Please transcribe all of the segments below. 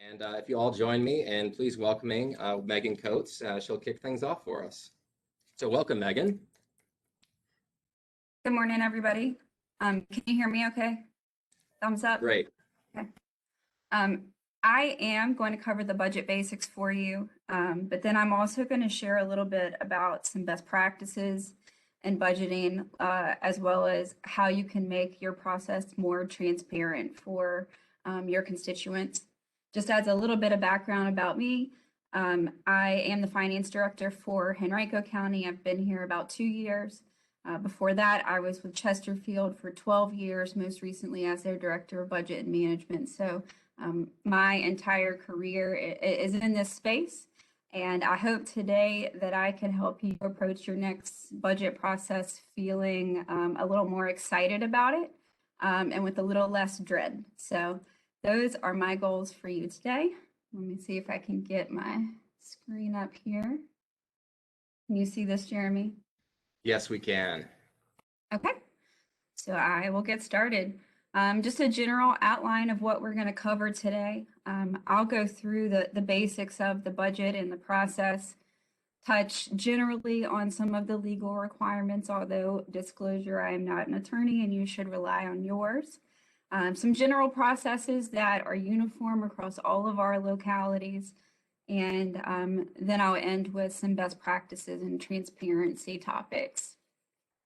And if you all join me in please welcoming Megan Coates, she'll kick things off for us. So welcome, Megan. Good morning, everybody. Can you hear me okay? Thumbs up? Great. Okay. I am going to cover the budget basics for you, but then I'm also going to share a little bit about some best practices in budgeting, as well as how you can make your process more transparent for your constituents. Just as a little bit of background about me, I am the finance director for Henrico County. I've been here about 2 years. Before that, I was with Chesterfield for 12 years, most recently as their director of budget and management. So my entire career is in this space. And I hope today that I can help you approach your next budget process feeling a little more excited about it and with a little less dread. So those are my goals for you today. Let me see if I can get my screen up here. Can you see this, Jeremy? Yes, we can. Okay, so I will get started. Just a general outline of what we're going to cover today. I'll go through the basics of the budget and the process, touch generally on some of the legal requirements, although disclosure, I am not an attorney and you should rely on yours. Some general processes that are uniform across all of our localities. And then I'll end with some best practices and transparency topics.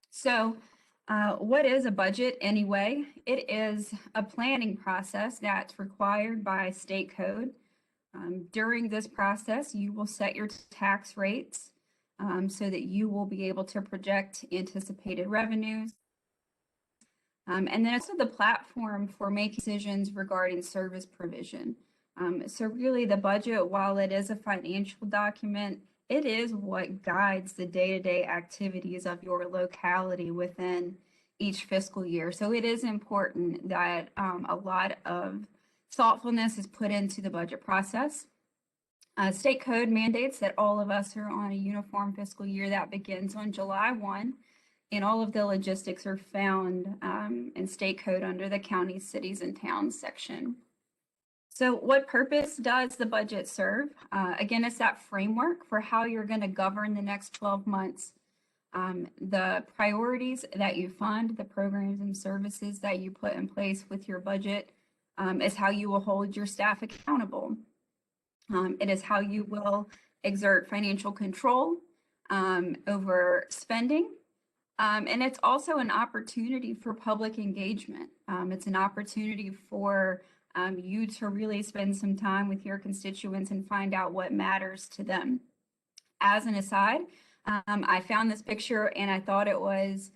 So what is a budget anyway? It is a planning process that's required by state code. During this process, you will set your tax rates so that you will be able to project anticipated revenues. And then it's the platform for making decisions regarding service provision. So really the budget, while it is a financial document, it is what guides the day-to-day activities of your locality within each fiscal year. So it is important that a lot of thoughtfulness is put into the budget process. State code mandates that all of us are on a uniform fiscal year that begins on July 1. And all of the logistics are found in state code under the county, cities, and towns section. So what purpose does the budget serve? Again, it's that framework for how you're going to govern the next 12 months. The priorities that you fund, the programs and services that you put in place with your budget is how you will hold your staff accountable. It is how you will exert financial control over spending. And it's also an opportunity for public engagement. It's an opportunity for you to really spend some time with your constituents and find out what matters to them. As an aside, I found this picture and I thought it was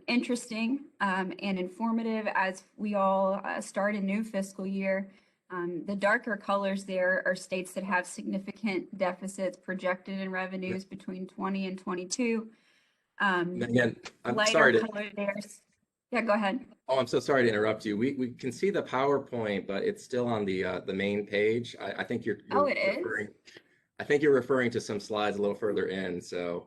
interesting and informative as we all start a new fiscal year. The darker colors there are states that have significant deficits projected in revenues between 20 and 22. Megan, I'm lighter sorry to. color there. Yeah, go ahead. Oh, I'm so sorry to interrupt you. We can see the PowerPoint, but it's still on the main page. I think you're Oh, it referring. is? I think you're referring to some slides a little further in. So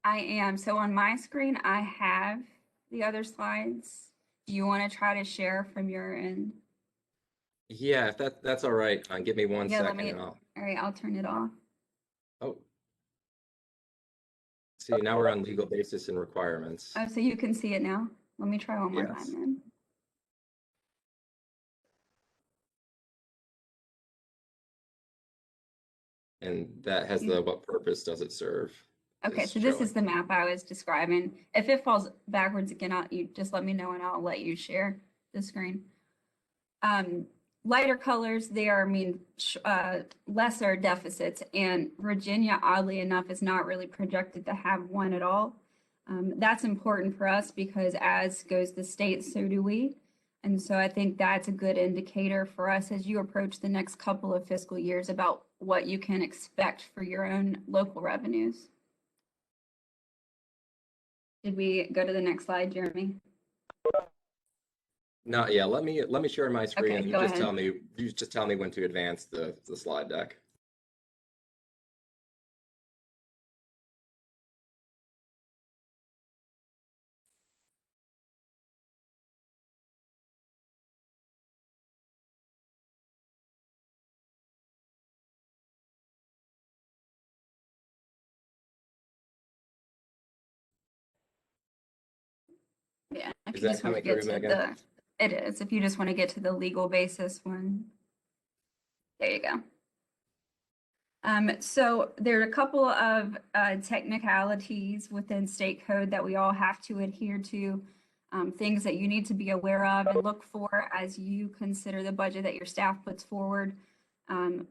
I am. So on my screen, I have the other slides. Do you want to try to share from your end? yeah, if that's all right. Give me one Yeah, second and all right, I'll turn it off. Oh, see, now we're on legal basis and requirements. Oh, so you can see it now? Let me try one more Yes. time then. And that has the what purpose does it serve? Okay, is so this showing. is the map I was describing. If it falls backwards again, you just let me know and I'll let you share the screen. Lighter colors, they are, lesser deficits, and Virginia, oddly enough, is not really projected to have one at all. That's important for us because as goes the state, so do we. And so I think that's a good indicator for us as you approach the next couple of fiscal years about what you can expect for your own local revenues. Did we go to the next slide, Jeremy? Not yet. Let me share my screen Okay, and you go just ahead. tell me when to advance the slide deck. Yeah, if Is you that just want to coming get through, to Megan? it is. If you just want to get to the legal basis one, there you go. So there are a couple of technicalities within state code that we all have to adhere to, things that you need to be aware of and look for as you consider the budget that your staff puts forward.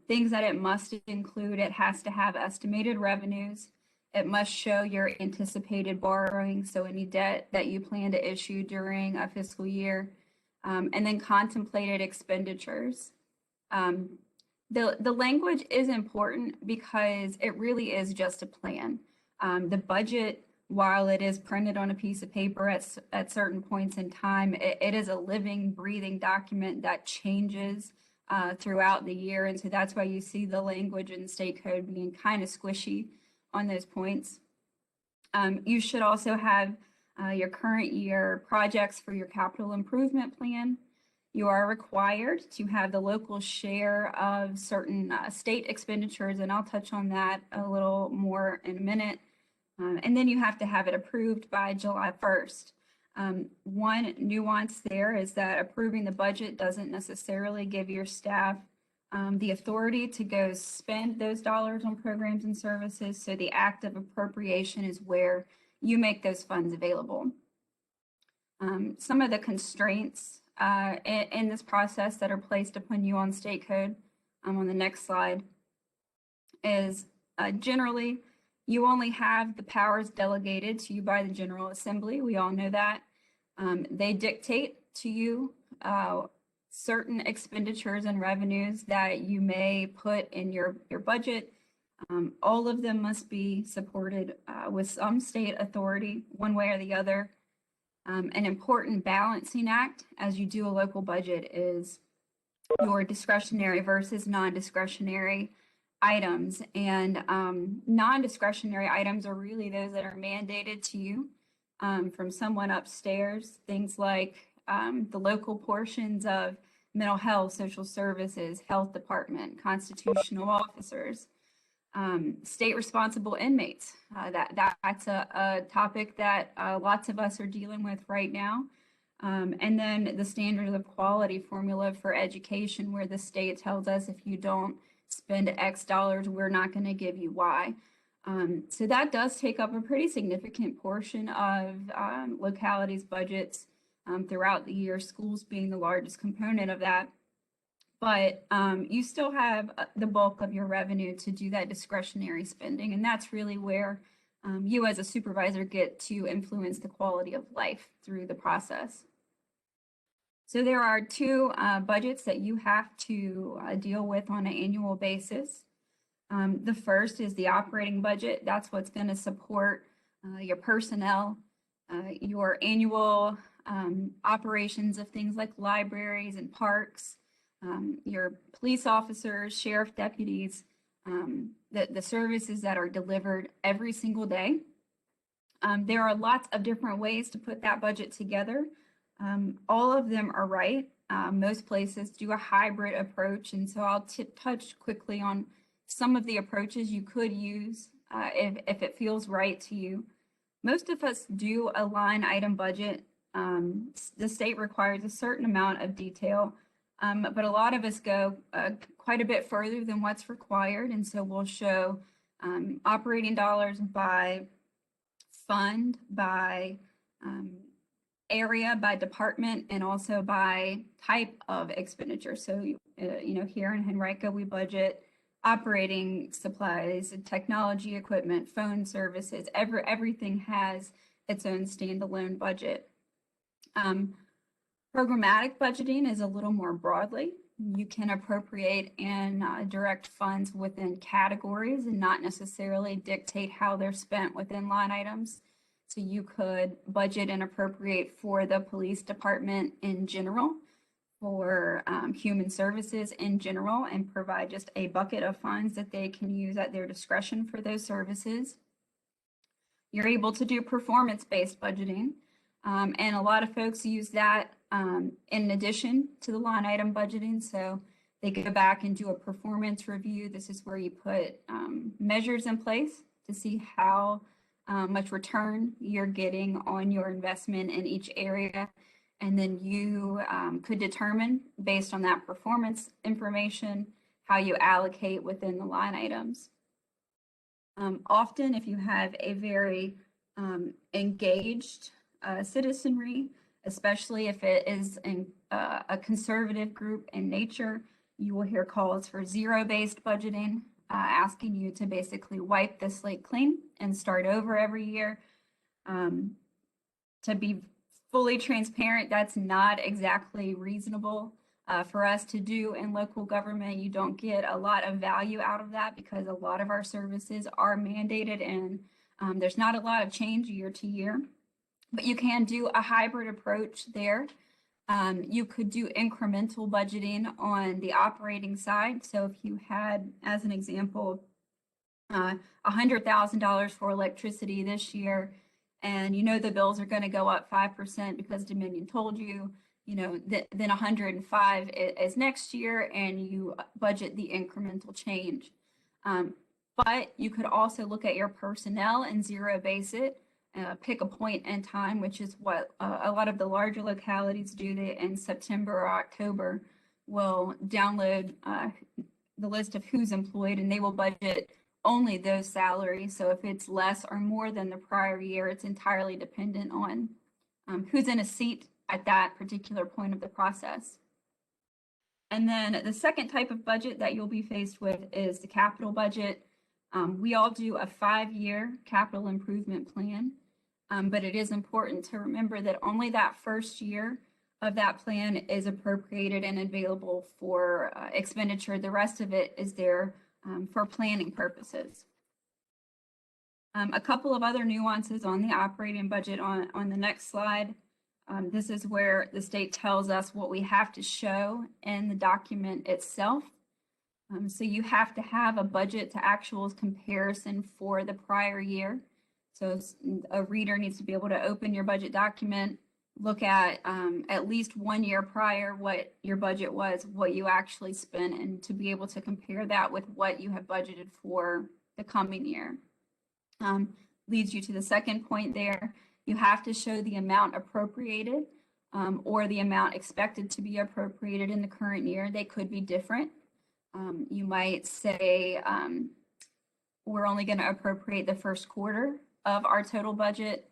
Things that it must include, it has to have estimated revenues. It must show your anticipated borrowing, so any debt that you plan to issue during a fiscal year, and then contemplated expenditures. The language is important because it really is just a plan. The budget, while it is printed on a piece of paper at certain points in time, it is a living, breathing document that changes throughout the year. And so that's why you see the language in state code being kind of squishy on those points. You should also have your current year projects for your capital improvement plan. You are required to have the local share of certain state expenditures, and I'll touch on that a little more in a minute. And then you have to have it approved by July 1st. One nuance there is that approving the budget doesn't necessarily give your staff the authority to go spend those dollars on programs and services. So the act of appropriation is where you make those funds available. Some of the constraints in this process that are placed upon you on state code on the next slide is generally you only have the powers delegated to you by the General Assembly. We all know that. They dictate to you certain expenditures and revenues that you may put in your budget. All of them must be supported with some state authority, one way or the other. An important balancing act as you do a local budget is your discretionary versus non-discretionary items. And non-discretionary items are really those that are mandated to you from someone upstairs, things like the local portions of mental health, social services, health department, constitutional officers, state responsible inmates. That's a topic that lots of us are dealing with right now. And then the standard of quality formula for education, where the state tells us if you don't spend X dollars, we're not going to give you Y. So that does take up a pretty significant portion of localities' budgets throughout the year, schools being the largest component of that. But you still have the bulk of your revenue to do that discretionary spending. And that's really where you as a supervisor get to influence the quality of life through the process. So there are two budgets that you have to deal with on an annual basis. The first is the operating budget. That's what's going to support your personnel, your annual operations of things like libraries and parks, your police officers, sheriff deputies, the services that are delivered every single day. There are lots of different ways to put that budget together. All of them are right. Most places do a hybrid approach, and so I'll touch quickly on some of the approaches you could use if it feels right to you. Most of us do a line item budget. The state requires a certain amount of detail, but a lot of us go quite a bit further than what's required, and so we'll show operating dollars by fund, by area, by department, and also by type of expenditure. So, here in Henrico, we budget operating supplies, technology equipment, phone services. Everything has its own standalone budget. Programmatic budgeting is a little more broadly. You can appropriate and direct funds within categories and not necessarily dictate how they're spent within line items. So you could budget and appropriate for the police department in general, for human services in general, and provide just a bucket of funds that they can use at their discretion for those services. You're able to do performance-based budgeting, and a lot of folks use that in addition to the line item budgeting. So they go back and do a performance review. This is where you put measures in place to see how much return you're getting on your investment in each area. And then you could determine, based on that performance information, how you allocate within the line items. Often, if you have a very engaged citizenry, especially if it is a conservative group in nature, you will hear calls for zero-based budgeting, asking you to basically wipe the slate clean and start over every year. To be fully transparent, that's not exactly reasonable for us to do in local government. You don't get a lot of value out of that because a lot of our services are mandated, and there's not a lot of change year to year. But you can do a hybrid approach there. You could do incremental budgeting on the operating side. So if you had, as an example, $100,000 for electricity this year, and you know the bills are going to go up 5% because Dominion told you, then 105 is next year, and you budget the incremental change. But you could also look at your personnel and zero base it. Pick a point in time, which is what a lot of the larger localities do. They, in September or October, will download the list of who's employed, and they will budget only those salaries. So if it's less or more than the prior year, it's entirely dependent on who's in a seat at that particular point of the process. And then the second type of budget that you'll be faced with is the capital budget. We all do a 5-year capital improvement plan, but it is important to remember that only that first year of that plan is appropriated and available for expenditure. The rest of it is there for planning purposes. A couple of other nuances on the operating budget on the next slide. This is where the state tells us what we have to show in the document itself. So you have to have a budget to actuals comparison for the prior year. So a reader needs to be able to open your budget document, look at least 1 year prior what your budget was, what you actually spent, and to be able to compare that with what you have budgeted for the coming year. Leads you to the second point there. You have to show the amount appropriated or the amount expected to be appropriated in the current year. They could be different. You might say we're only going to appropriate the first quarter of our total budget,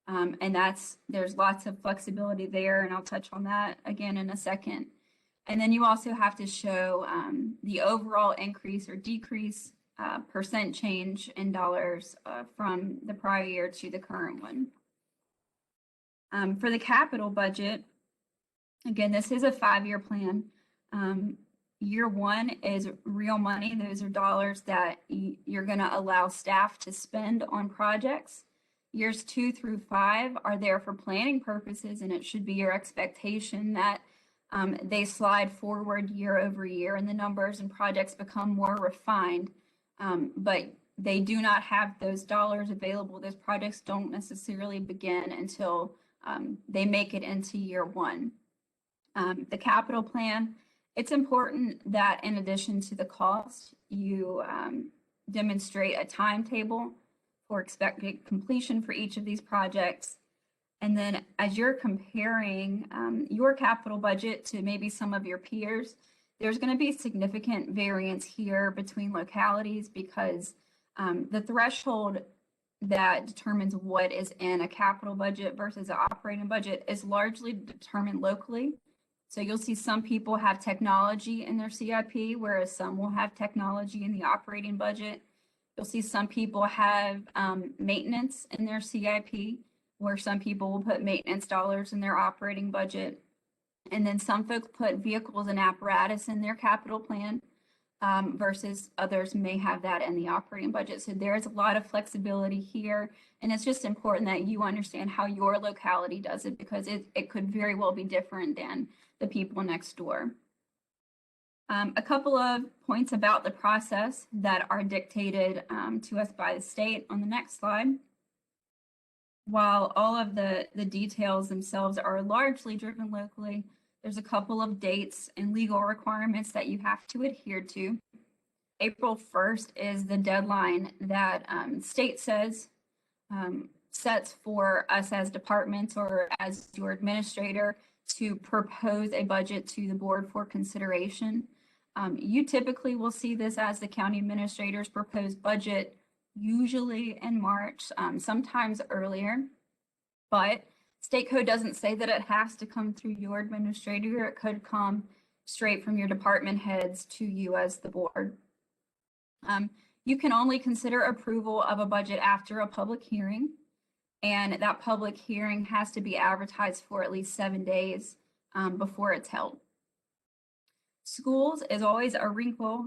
and there's lots of flexibility there, and I'll touch on that again in a second. And then you also have to show the overall increase or decrease, percent change in dollars from the prior year to the current one. For the capital budget, again, this is a 5-year plan. Year 1 is real money. Those are dollars that you're going to allow staff to spend on projects. Years 2 through 5 are there for planning purposes, and it should be your expectation that they slide forward year over year and the numbers and projects become more refined. But they do not have those dollars available. Those projects don't necessarily begin until they make it into year 1. The capital plan, it's important that in addition to the cost, you demonstrate a timetable for expected completion for each of these projects. And then as you're comparing your capital budget to maybe some of your peers, there's going to be significant variance here between localities because the threshold that determines what is in a capital budget versus an operating budget is largely determined locally. So you'll see some people have technology in their CIP, whereas some will have technology in the operating budget. You'll see some people have maintenance in their CIP, where some people will put maintenance dollars in their operating budget. And then some folks put vehicles and apparatus in their capital plan versus others may have that in the operating budget. So there's a lot of flexibility here. And it's just important that you understand how your locality does it because it could very well be different than the people next door. A couple of points about the process that are dictated to us by the state on the next slide. While all of the details themselves are largely driven locally, there's a couple of dates and legal requirements that you have to adhere to. April 1st is the deadline that state says sets for us as departments or as your administrator to propose a budget to the board for consideration. You typically will see this as the county administrator's proposed budget, usually in March, sometimes earlier, but state code doesn't say that it has to come through your administrator. It could come straight from your department heads to you as the board. You can only consider approval of a budget after a public hearing, and that public hearing has to be advertised for at least 7 days before it's held. Schools is always a wrinkle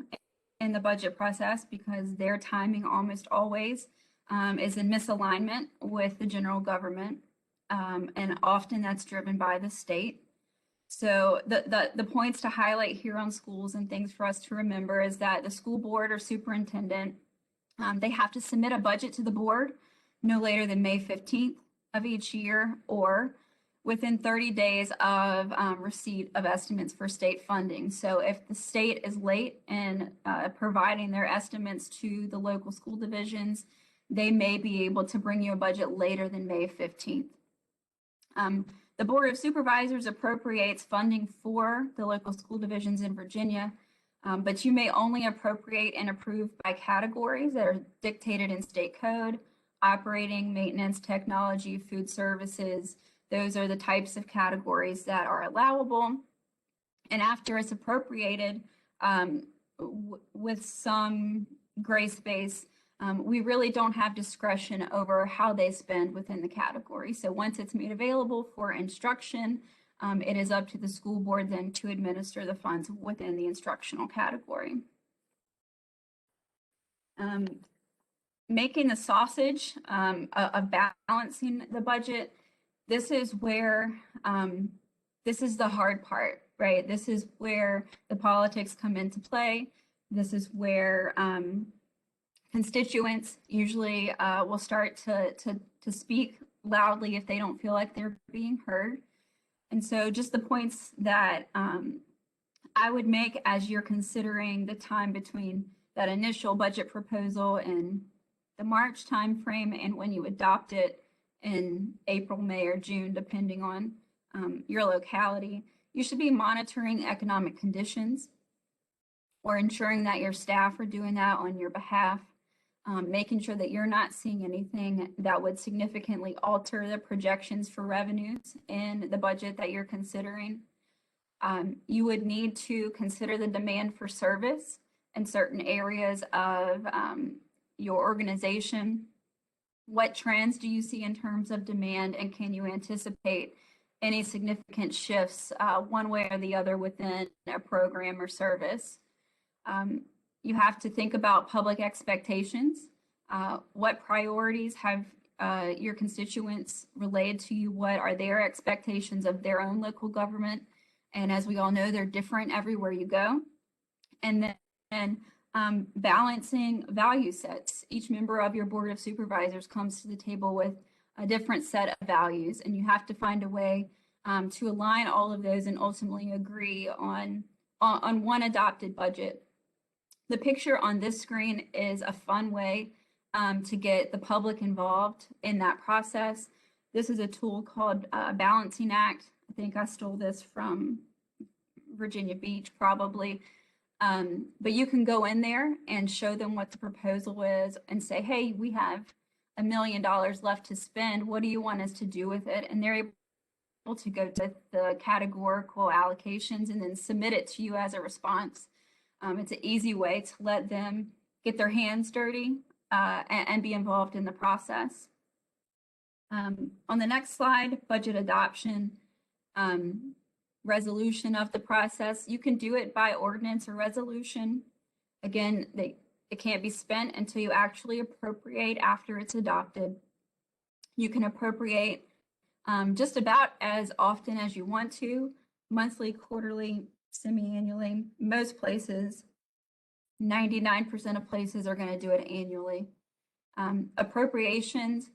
in the budget process because their timing almost always is in misalignment with the general government, and often that's driven by the state. So the points to highlight here on schools and things for us to remember is that the school board or superintendent, they have to submit a budget to the board no later than May 15th of each year or within 30 days of receipt of estimates for state funding. So if the state is late in providing their estimates to the local school divisions, they may be able to bring you a budget later than May 15th. The Board of Supervisors appropriates funding for the local school divisions in Virginia, but you may only appropriate and approve by categories that are dictated in state code: operating, maintenance, technology, food services. Those are the types of categories that are allowable. And after it's appropriated with some gray space, we really don't have discretion over how they spend within the category. So once it's made available for instruction, it is up to the school board then to administer the funds within the instructional category. Making the sausage of balancing the budget, this is where, this is the hard part, right? This is where the politics come into play. This is where constituents usually will start to speak loudly if they don't feel like they're being heard. And so just the points that I would make as you're considering the time between that initial budget proposal and the March timeframe and when you adopt it in April, May, or June, depending on your locality, you should be monitoring economic conditions or ensuring that your staff are doing that on your behalf. Making sure that you're not seeing anything that would significantly alter the projections for revenues in the budget that you're considering. You would need to consider the demand for service in certain areas of your organization. What trends do you see in terms of demand, and can you anticipate any significant shifts one way or the other within a program or service? You have to think about public expectations. What priorities have your constituents relayed to you? What are their expectations of their own local government? And as we all know, they're different everywhere you go. And then balancing value sets. Each member of your Board of Supervisors comes to the table with a different set of values, and you have to find a way to align all of those and ultimately agree on one adopted budget. The picture on this screen is a fun way to get the public involved in that process. This is a tool called Balancing Act. I think I stole this from Virginia Beach probably. But you can go in there and show them what the proposal is and say, hey, we have $1 million left to spend. What do you want us to do with it? And they're able to go to the categorical allocations and then submit it to you as a response. It's an easy way to let them get their hands dirty and be involved in the process. On the next slide, budget adoption, resolution of the process. You can do it by ordinance or resolution. Again, it can't be spent until you actually appropriate after it's adopted. You can appropriate just about as often as you want to, monthly, quarterly, semi-annually. Most places, 99% of places are going to do it annually. Appropriations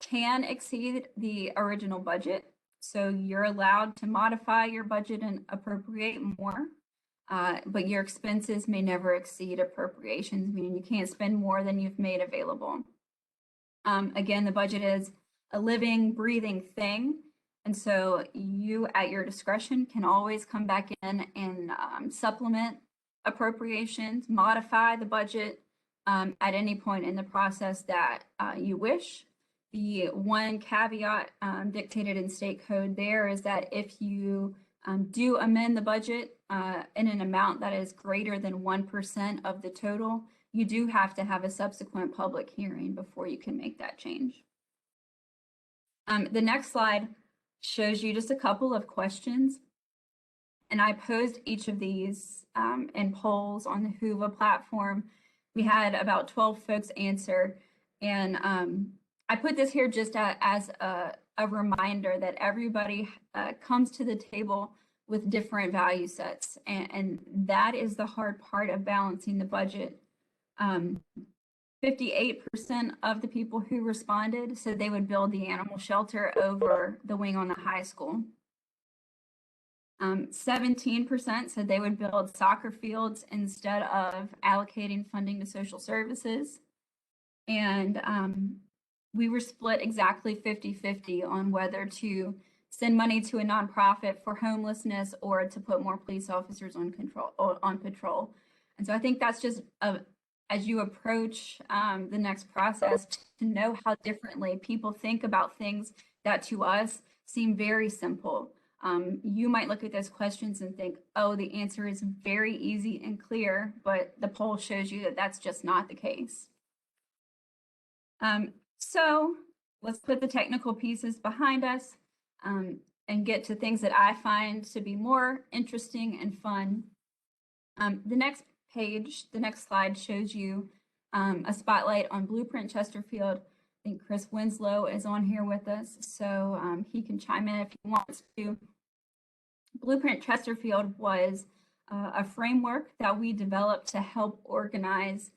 can exceed the original budget, so you're allowed to modify your budget and appropriate more, but your expenses may never exceed appropriations, meaning you can't spend more than you've made available. Again, the budget is a living, breathing thing. And so you, at your discretion, can always come back in and supplement appropriations, modify the budget at any point in the process that you wish. The one caveat dictated in state code there is that if you do amend the budget in an amount that is greater than 1% of the total, you do have to have a subsequent public hearing before you can make that change. The next slide shows you just a couple of questions. And I posed each of these in polls on the Whova platform. We had about 12 folks answer. And I put this here just as a reminder that everybody comes to the table with different value sets. And that is the hard part of balancing the budget. 58% of the people who responded said they would build the animal shelter over the wing on the high school. 17% said they would build soccer fields instead of allocating funding to social services. And we were split exactly 50-50 on whether to send money to a nonprofit for homelessness or to put more police officers on patrol. And so I think that's just as you approach the next process, to know how differently people think about things that to us seem very simple. You might look at those questions and think, oh, the answer is very easy and clear, but the poll shows you that that's just not the case. So let's put the technical pieces behind us and get to things that I find to be more interesting and fun. The next slide shows you a spotlight on Blueprint Chesterfield. I think Chris Winslow is on here with us, so he can chime in if he wants to. Blueprint Chesterfield was a framework that we developed to help organize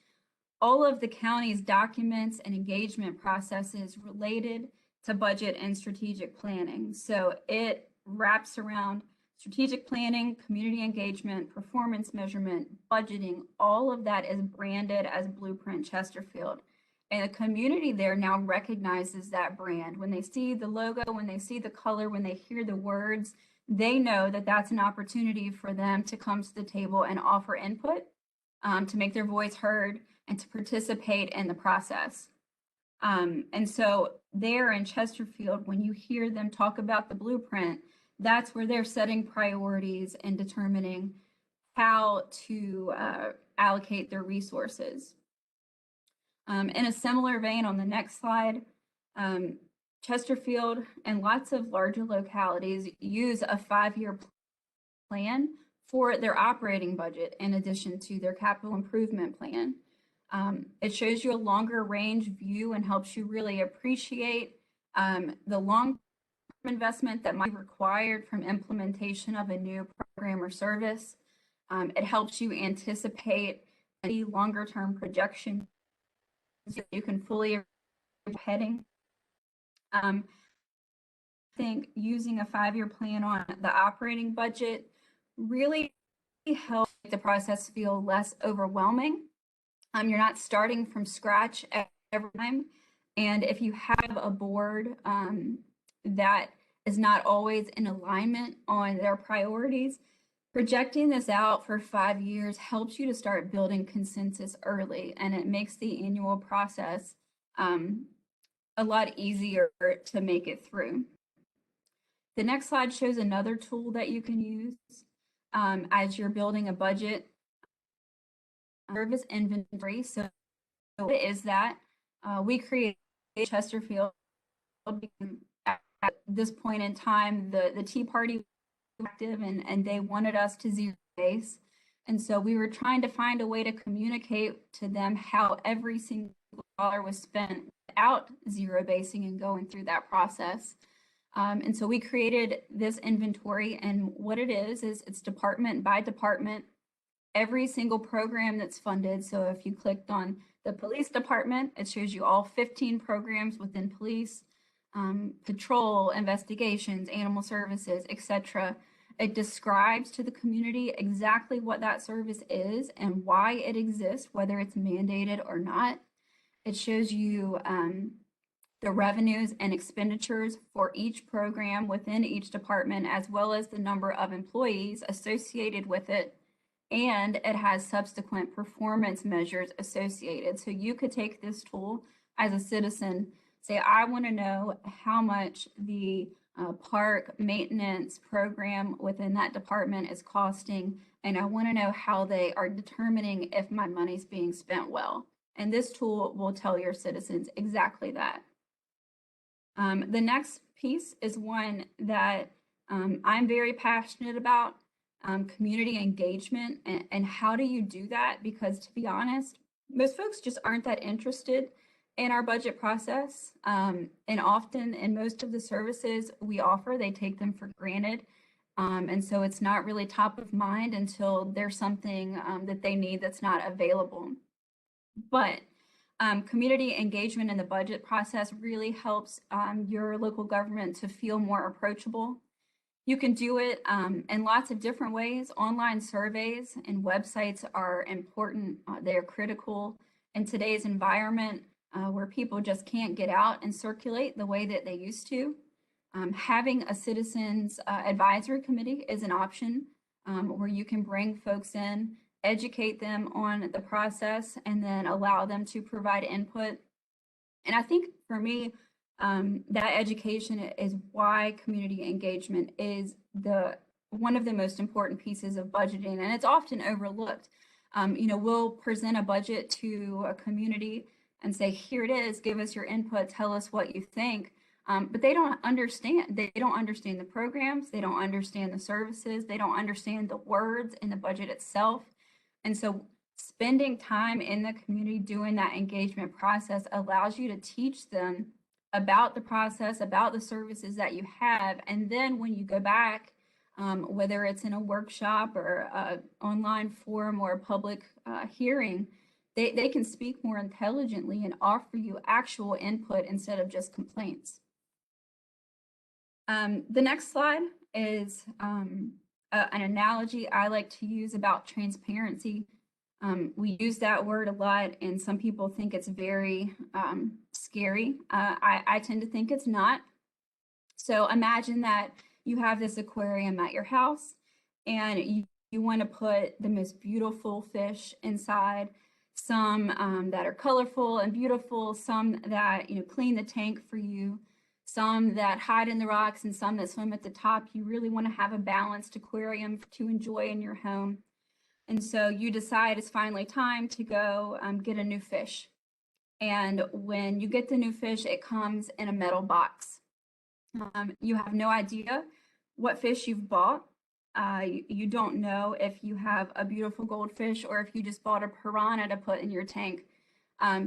all of the county's documents and engagement processes related to budget and strategic planning. So it wraps around strategic planning, community engagement, performance measurement, budgeting. All of that is branded as Blueprint Chesterfield. And the community there now recognizes that brand. When they see the logo, when they see the color, when they hear the words, they know that that's an opportunity for them to come to the table and offer input, to make their voice heard, and to participate in the process. And so there in Chesterfield, when you hear them talk about the blueprint, that's where they're setting priorities and determining how to allocate their resources. In a similar vein, on the next slide, Chesterfield and lots of larger localities use a 5-year plan for their operating budget in addition to their capital improvement plan. It shows you a longer range view and helps you really appreciate the long-term investment that might be required from implementation of a new program or service. It helps you anticipate the longer-term projection so you can fully heading. I think using a 5-year plan on the operating budget really helps make the process feel less overwhelming. You're not starting from scratch every time. And if you have a board that is not always in alignment on their priorities, projecting this out for 5 years helps you to start building consensus early, and it makes the annual process a lot easier to make it through. The next slide shows another tool that you can use as you're building a budget. Service inventory. So what is that? We created Chesterfield at this point in time. The Tea Party was active and they wanted us to zero base. And so we were trying to find a way to communicate to them how every single dollar was spent without zero basing and going through that process. And so we created this inventory, and what it is it's department by department, every single program that's funded. So if you clicked on the police department, it shows you all 15 programs within police, patrol, investigations, animal services, etc. It describes to the community exactly what that service is and why it exists, whether it's mandated or not. It shows you the revenues and expenditures for each program within each department, as well as the number of employees associated with it. And it has subsequent performance measures associated. So you could take this tool as a citizen, say, I want to know how much the park maintenance program within that department is costing, and I want to know how they are determining if my money's being spent well. And this tool will tell your citizens exactly that. The next piece is one that I'm very passionate about, community engagement. And how do you do that? Because to be honest, most folks just aren't that interested in our budget process. And often in most of the services we offer, they take them for granted. And so it's not really top of mind until there's something that they need that's not available. But community engagement in the budget process really helps your local government to feel more approachable. You can do it in lots of different ways. Online surveys and websites are important. They're critical in today's environment where people just can't get out and circulate the way that they used to. Having a citizens advisory committee is an option where you can bring folks in, educate them on the process, and then allow them to provide input. And I think for me, that education is why community engagement is one of the most important pieces of budgeting, and it's often overlooked. We'll present a budget to a community and say, here it is, give us your input, tell us what you think. But they don't understand. They don't understand the programs. They don't understand the services. They don't understand the words in the budget itself. And so spending time in the community doing that engagement process allows you to teach them about the process, about the services that you have. And then when you go back, whether it's in a workshop or an online forum or a public hearing, they can speak more intelligently and offer you actual input instead of just complaints. The next slide is an analogy I like to use about transparency. We use that word a lot, and some people think it's very scary. I tend to think it's not. So imagine that you have this aquarium at your house, and you want to put the most beautiful fish inside, some that are colorful and beautiful, some that clean the tank for you, some that hide in the rocks, and some that swim at the top. You really want to have a balanced aquarium to enjoy in your home. And so you decide it's finally time to go get a new fish. And when you get the new fish, it comes in a metal box. You have no idea what fish you've bought. You don't know if you have a beautiful goldfish or if you just bought a piranha to put in your tank.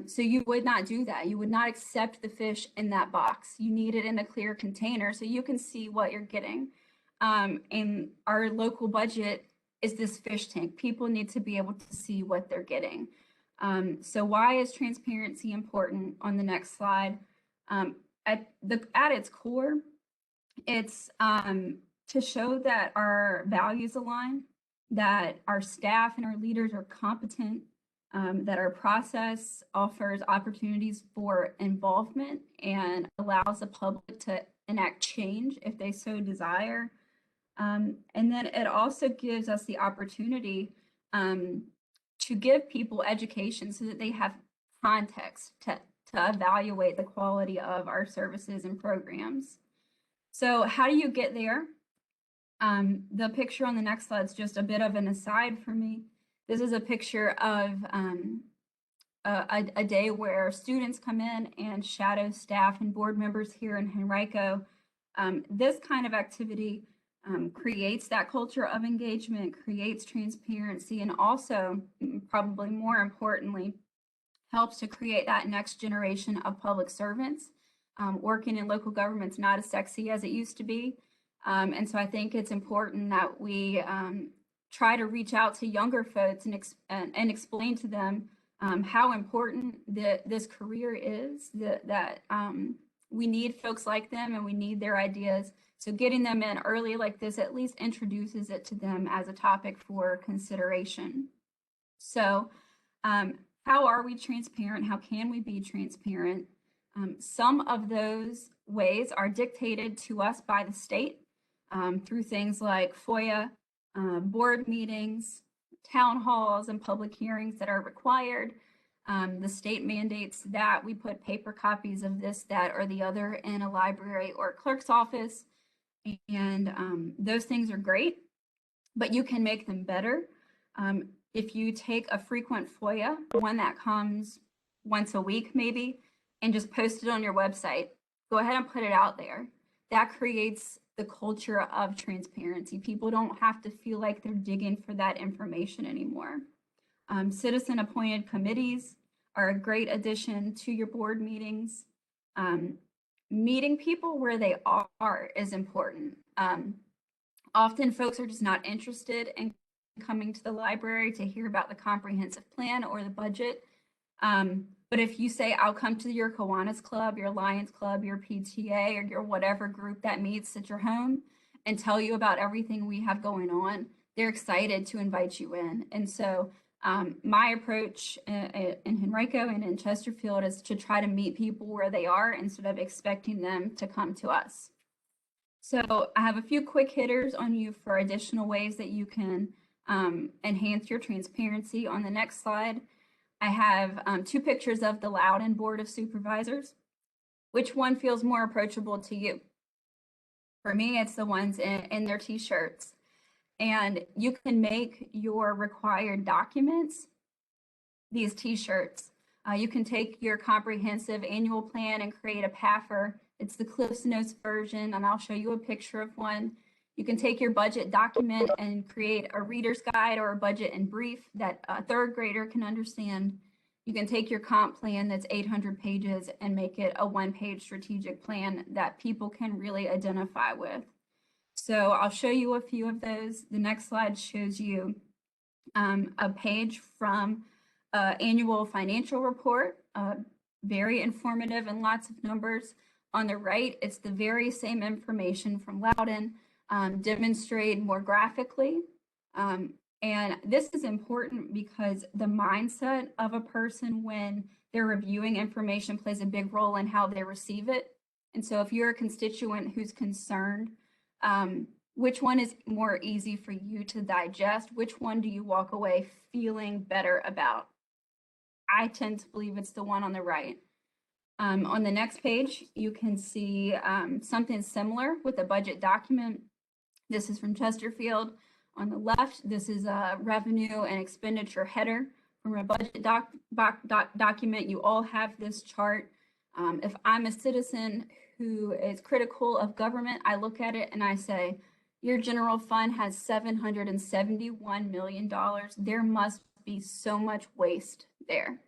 So you would not do that. You would not accept the fish in that box. You need it in a clear container so you can see what you're getting. And our local budget is this fish tank. People need to be able to see what they're getting. So why is transparency important? On the next slide, at its core, it's to show that our values align, that our staff and our leaders are competent, that our process offers opportunities for involvement and allows the public to enact change if they so desire. And then it also gives us the opportunity to give people education so that they have context to evaluate the quality of our services and programs. So how do you get there? The picture on the next slide is just a bit of an aside for me. This is a picture of a day where students come in and shadow staff and board members here in Henrico. This kind of activity creates that culture of engagement, creates transparency, and also, probably more importantly, helps to create that next generation of public servants. Working in local government's not as sexy as it used to be. And so I think it's important that we try to reach out to younger folks and explain to them how important this career is, that we need folks like them and we need their ideas. So getting them in early like this at least introduces it to them as a topic for consideration. So how are we transparent? How can we be transparent? Some of those ways are dictated to us by the state through things like FOIA, board meetings, town halls, and public hearings that are required. The state mandates that we put paper copies of this, that, or the other in a library or clerk's office. And those things are great, but you can make them better. If you take a frequent FOIA, one that comes once a week maybe, and just post it on your website, go ahead and put it out there. That creates the culture of transparency. People don't have to feel like they're digging for that information anymore. Citizen appointed committees are a great addition to your board meetings. Meeting people where they are is important. Often folks are just not interested in coming to the library to hear about the comprehensive plan or the budget. But if you say, I'll come to your Kiwanis Club, your Lions Club, your PTA, or your whatever group that meets at your home and tell you about everything we have going on, they're excited to invite you in. And so my approach in Henrico and in Chesterfield is to try to meet people where they are instead of expecting them to come to us. So I have a few quick hitters on you for additional ways that you can enhance your transparency. On the next slide, I have 2 pictures of the Loudoun Board of Supervisors. Which one feels more approachable to you? For me, it's the ones in their t-shirts. And you can make your required documents these t-shirts. You can take your comprehensive annual plan and create a PAFR. It's the Cliffs Notes version, and I'll show you a picture of one. You can take your budget document and create a reader's guide or a budget in brief that a 3rd grader can understand. You can take your comp plan that's 800 pages and make it a 1-page strategic plan that people can really identify with. So I'll show you a few of those. The next slide shows you a page from annual financial report, very informative and lots of numbers. On the right, it's the very same information from Loudoun, demonstrated more graphically. And this is important because the mindset of a person when they're reviewing information plays a big role in how they receive it. And so if you're a constituent who's concerned, which one is more easy for you to digest? Which one do you walk away feeling better about? I tend to believe it's the one on the right. On the next page, you can see something similar with a budget document. This is from Chesterfield. On the left, this is a revenue and expenditure header from a budget document. You all have this chart. If I'm a citizen who is critical of government, I look at it and I say, your general fund has $771 million. There must be so much waste there.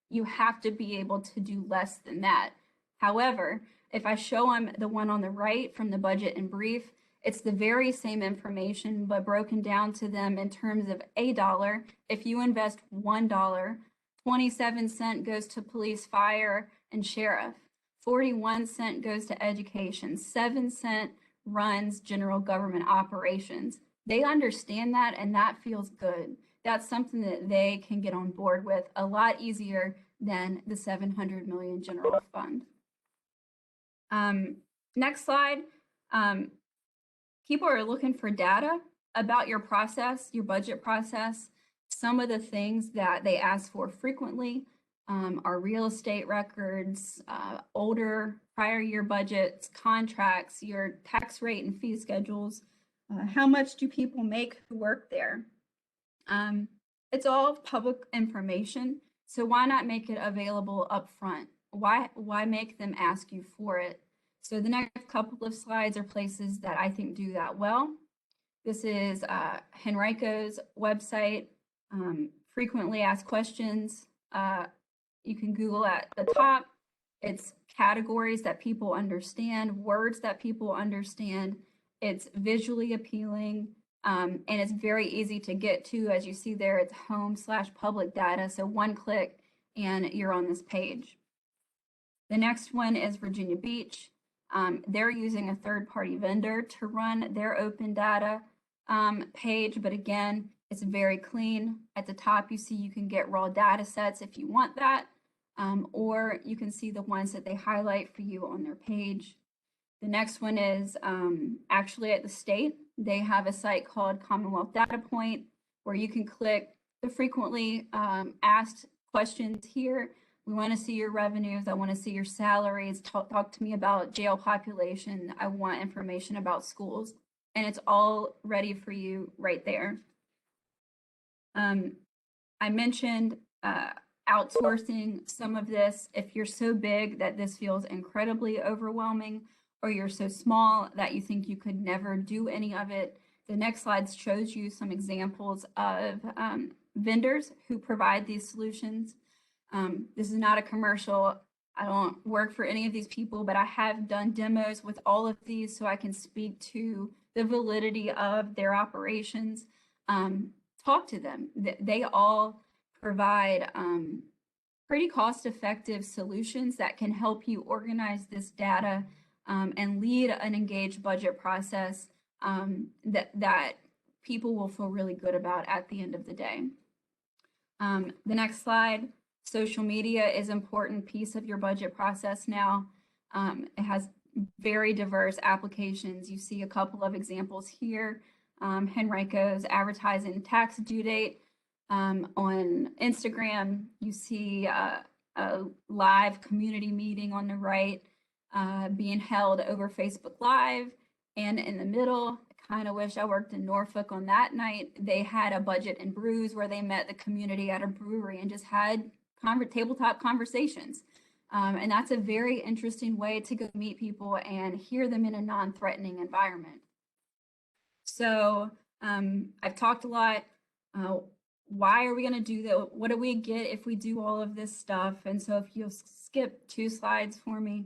You have to be able to do less than that. However, if I show them the one on the right from the budget in brief, it's the very same information, but broken down to them in terms of $1. If you invest $1, 27 cents goes to police, fire, and sheriff. 41 cents goes to education. 7 cents runs general government operations. They understand that, and that feels good. That's something that they can get on board with a lot easier than the 700 million general fund. Next slide. People are looking for data about your process, your budget process. Some of the things that they ask for frequently are real estate records, older prior year budgets, contracts, your tax rate and fee schedules. How much do people make who work there? It's all public information, so why not make it available up front? Why make them ask you for it? So the next couple of slides are places that I think do that well. This is Henrico's website, frequently asked questions. You can Google at the top. It's categories that people understand, words that people understand. It's visually appealing, and it's very easy to get to. As you see there, it's home/public data. So one click and you're on this page. The next one is Virginia Beach. They're using a third-party vendor to run their open data page, but again, it's very clean. At the top, you see you can get raw data sets if you want that. or you can see the ones that they highlight for you on their page. The next one is actually at the state. They have a site called Commonwealth Data Point where you can click the frequently asked questions here. We want to see your revenues. I want to see your salaries. Talk to me about jail population. I want information about schools. And it's all ready for you right there. I mentioned outsourcing some of this. If you're so big that this feels incredibly overwhelming, or you're so small that you think you could never do any of it, the next slide shows you some examples of vendors who provide these solutions. This is not a commercial. I don't work for any of these people, but I have done demos with all of these so I can speak to the validity of their operations. Talk to them. They all provide pretty cost-effective solutions that can help you organize this data and lead an engaged budget process that people will feel really good about at the end of the day. The next slide, social media is an important piece of your budget process now. It has very diverse applications. You see a couple of examples here. Henrico's advertising tax due date. On Instagram, you see a live community meeting on the right being held over Facebook Live. And in the middle, I kind of wish I worked in Norfolk on that night. They had a budget and brews where they met the community at a brewery and just had tabletop conversations. And that's a very interesting way to go meet people and hear them in a non-threatening environment. So I've talked a lot. Why are we going to do that? What do we get if we do all of this stuff? And so if you'll skip 2 slides for me,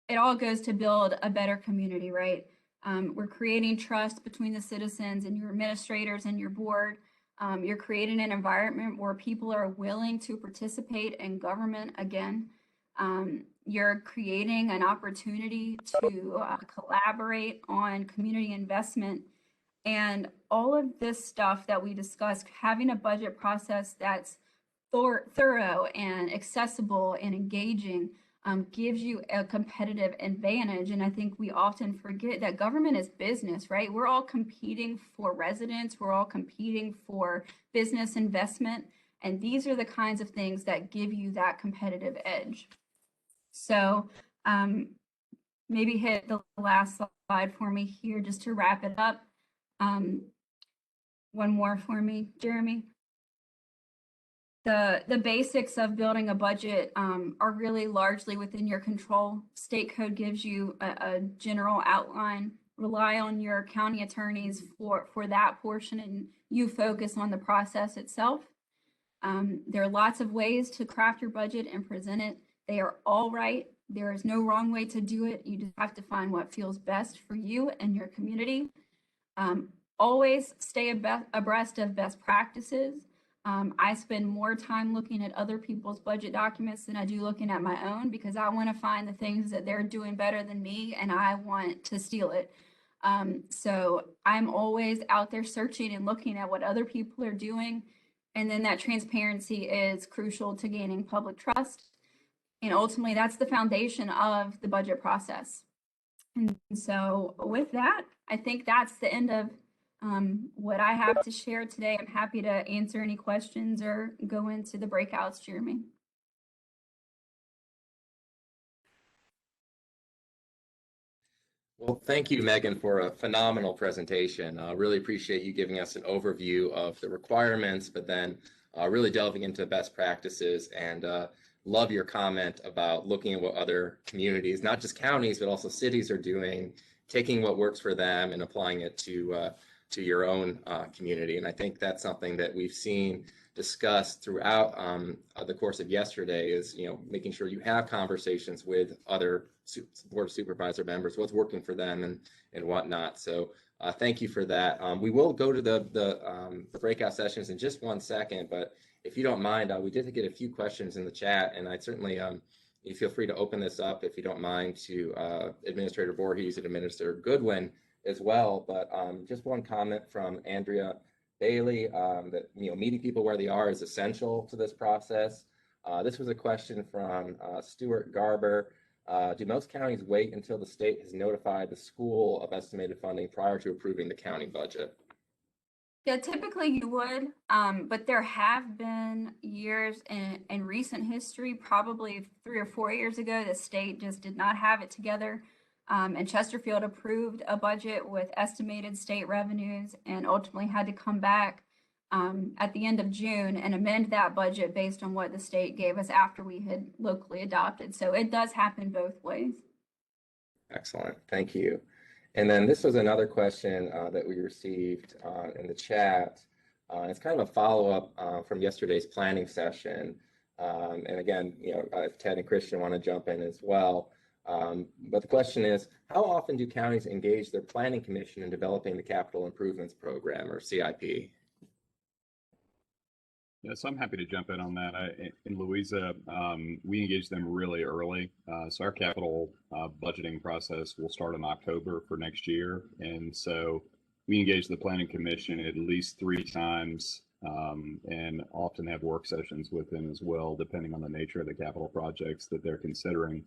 it all goes to build a better community, right? We're creating trust between the citizens and your administrators and your board. You're creating an environment where people are willing to participate in government again. You're creating an opportunity to collaborate on community investment. And all of this stuff that we discussed, having a budget process that's thorough and accessible and engaging gives you a competitive advantage. And I think we often forget that government is business, right? We're all competing for residents. We're all competing for business investment. And these are the kinds of things that give you that competitive edge. So maybe hit the last slide for me here just to wrap it up. One more for me, Jeremy. The basics of building a budget are really largely within your control. State code gives you a general outline. Rely on your county attorneys for that portion, and you focus on the process itself. There are lots of ways to craft your budget and present it. They are all right. There is no wrong way to do it. You just have to find what feels best for you and your community. Always stay abreast of best practices. I spend more time looking at other people's budget documents than I do looking at my own, because I want to find the things that they're doing better than me and I want to steal it. So I'm always out there searching and looking at what other people are doing. And then that transparency is crucial to gaining public trust. And ultimately, that's the foundation of the budget process. And so with that, I think that's the end of what I have to share today. I'm happy to answer any questions or go into the breakouts, Jeremy. Well, thank you, Megan, for a phenomenal presentation. Really appreciate you giving us an overview of the requirements, but then really delving into best practices, and love your comment about looking at what other communities, not just counties, but also cities are doing, taking what works for them and applying it to your own community. And I think that's something that we've seen discussed throughout the course of yesterday is, making sure you have conversations with other Board of Supervisor members, what's working for them and whatnot. So thank you for that. We will go to the breakout sessions in just 1 second, but if you don't mind, we did get a few questions in the chat, and I'd certainly you feel free to open this up if you don't mind to Administrator Voorhees and Administrator Goodwin as well. But just one comment from Andrea Bailey that meeting people where they are is essential to this process. This was a question from Stuart Garber. Do most counties wait until the state has notified the school of estimated funding prior to approving the county budget? Yeah, typically you would, but there have been years in recent history, probably 3 or 4 years ago, the state just did not have it together. And Chesterfield approved a budget with estimated state revenues and ultimately had to come back at the end of June and amend that budget based on what the state gave us after we had locally adopted. So it does happen both ways. Excellent, thank you. And then this was another question that we received in the chat. It's kind of a follow-up from yesterday's planning session. And again, if Ted and Christian want to jump in as well. But the question is, how often do counties engage their planning commission in developing the capital improvements program, or CIP? Yes, I'm happy to jump in on that. In Louisa, we engage them really early. So our capital budgeting process will start in October for next year. And so we engage the Planning Commission at least 3 times and often have work sessions with them as well, depending on the nature of the capital projects that they're considering.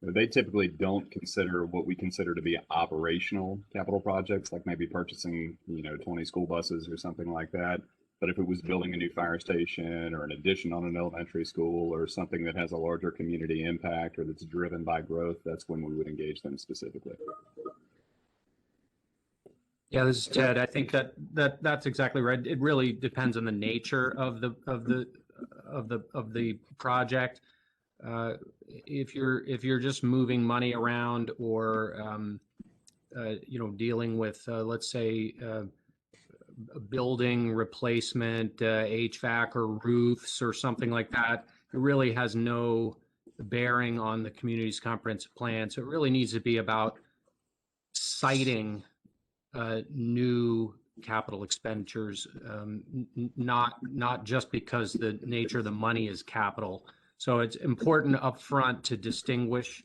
They typically don't consider what we consider to be operational capital projects, like maybe purchasing, 20 school buses or something like that. But if it was building a new fire station or an addition on an elementary school or something that has a larger community impact or that's driven by growth, that's when we would engage them specifically. Yeah, this is Ted. I think that's exactly right. It really depends on the nature of the project. If you're just moving money around or dealing with let's say a building replacement, HVAC or roofs or something like that, it really has no bearing on the community's comprehensive plan. So it really needs to be about citing new capital expenditures, not just because the nature of the money is capital. So it's important upfront to distinguish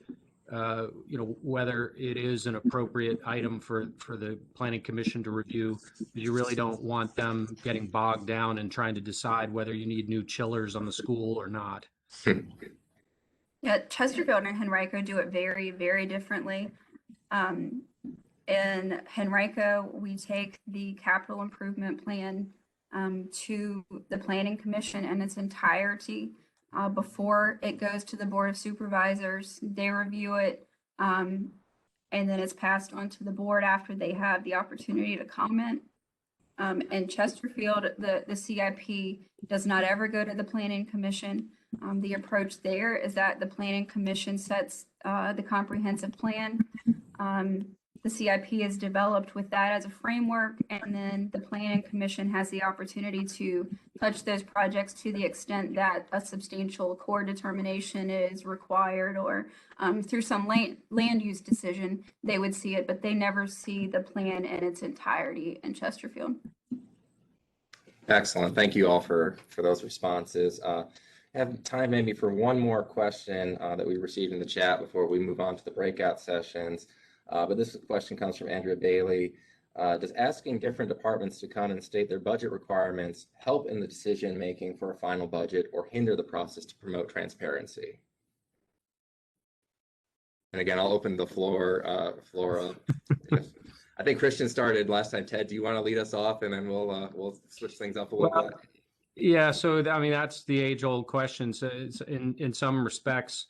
whether it is an appropriate item for the Planning Commission to review. You really don't want them getting bogged down and trying to decide whether you need new chillers on the school or not. Yeah, Chesterfield and Henrico do it very, very differently. In Henrico, we take the capital improvement plan to the Planning Commission in its entirety. Before it goes to the Board of Supervisors, they review it, and then it's passed on to the board after they have the opportunity to comment. In Chesterfield, the CIP does not ever go to the Planning Commission. The approach there is that the Planning Commission sets the comprehensive plan. The CIP is developed with that as a framework, and then the Planning Commission has the opportunity to touch those projects to the extent that a substantial core determination is required, or through some land use decision, they would see it, but they never see the plan in its entirety in Chesterfield. Excellent. Thank you all for those responses. I have time maybe for one more question that we received in the chat before we move on to the breakout sessions. But this question comes from Andrea Bailey. Does asking different departments to come and state their budget requirements help in the decision making for a final budget or hinder the process to promote transparency? And again, I'll open the floor up. I think Christian started last time. Ted, do you want to lead us off, and then we'll switch things up a little bit? Yeah, so I mean that's the age-old question. So in some respects,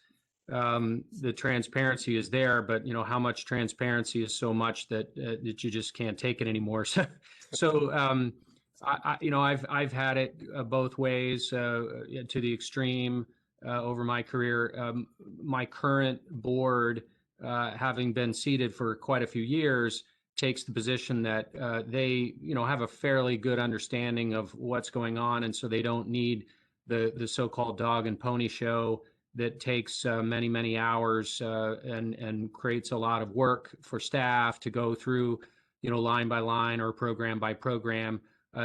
the transparency is there, but how much transparency is so much that that you just can't take it anymore. So I've had it both ways to the extreme over my career. My current board, having been seated for quite a few years, takes the position that they have a fairly good understanding of what's going on, and so they don't need the so-called dog and pony show that takes many hours and creates a lot of work for staff to go through, line by line or program by program.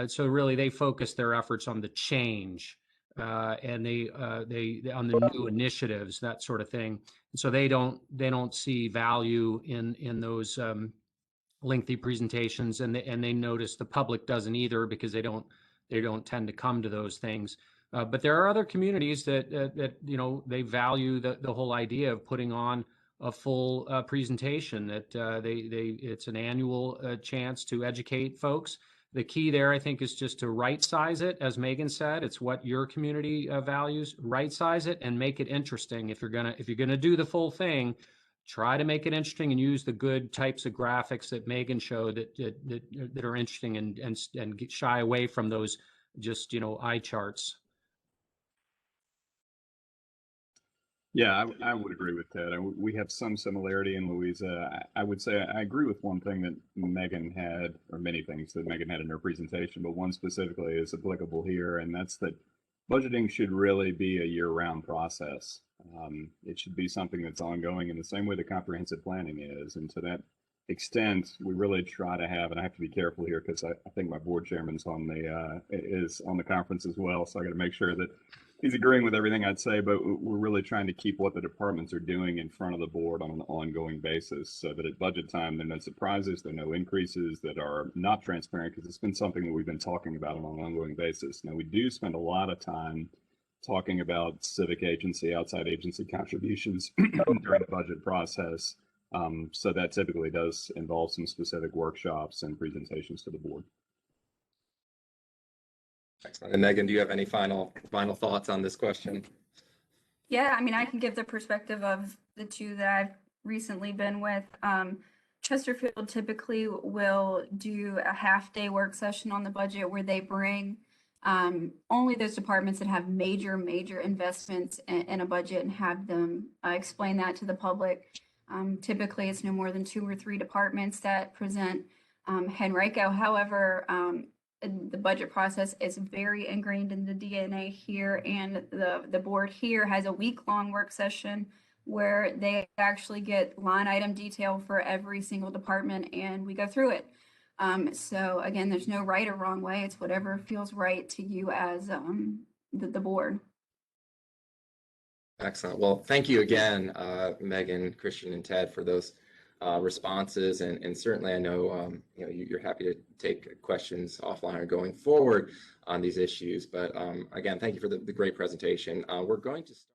So really, they focus their efforts on the change and they on the new initiatives, that sort of thing. And so they don't see value in those lengthy presentations, and they notice the public doesn't either because they don't tend to come to those things. But there are other communities that they value the whole idea of putting on a full presentation. That it's an annual chance to educate folks. The key there, I think, is just to right size it. As Meghan said, it's what your community values. Right size it and make it interesting. If you're gonna do the full thing, try to make it interesting and use the good types of graphics that Meghan showed that are interesting, and shy away from those just eye charts. Yeah, I would agree with Ted. We have some similarity in Louisa. I would say I agree with one thing that Meghan had, or many things that Meghan had in her presentation, but one specifically is applicable here, and that's that budgeting should really be a year-round process. It should be something that's ongoing in the same way that comprehensive planning is. And to that extent, we really try to have, and I have to be careful here because I think my board chairman's is on the conference as well, so I got to make sure that he's agreeing with everything I'd say, but we're really trying to keep what the departments are doing in front of the board on an ongoing basis so that at budget time, there are no surprises, there are no increases that are not transparent, because it's been something that we've been talking about on an ongoing basis. Now, we do spend a lot of time talking about civic agency, outside agency contributions during the budget process. So that typically does involve some specific workshops and presentations to the board. Excellent. And Meghan, do you have any final thoughts on this question? Yeah, I mean, I can give the perspective of the two that I've recently been with. Chesterfield typically will do a half-day work session on the budget where they bring only those departments that have major investments in a budget and have them explain that to the public. Typically, it's no more than 2 or 3 departments that present Henrico. However, the budget process is very ingrained in the DNA here, and the board here has a week-long work session where they actually get line item detail for every single department, and we go through it. So again, there's no right or wrong way. It's whatever feels right to you as the board. Excellent. Well, thank you again, Meghan, Christian, and Ted, for those responses, and certainly I know you're happy to take questions offline or going forward on these issues. But again, thank you for the great presentation. We're going to start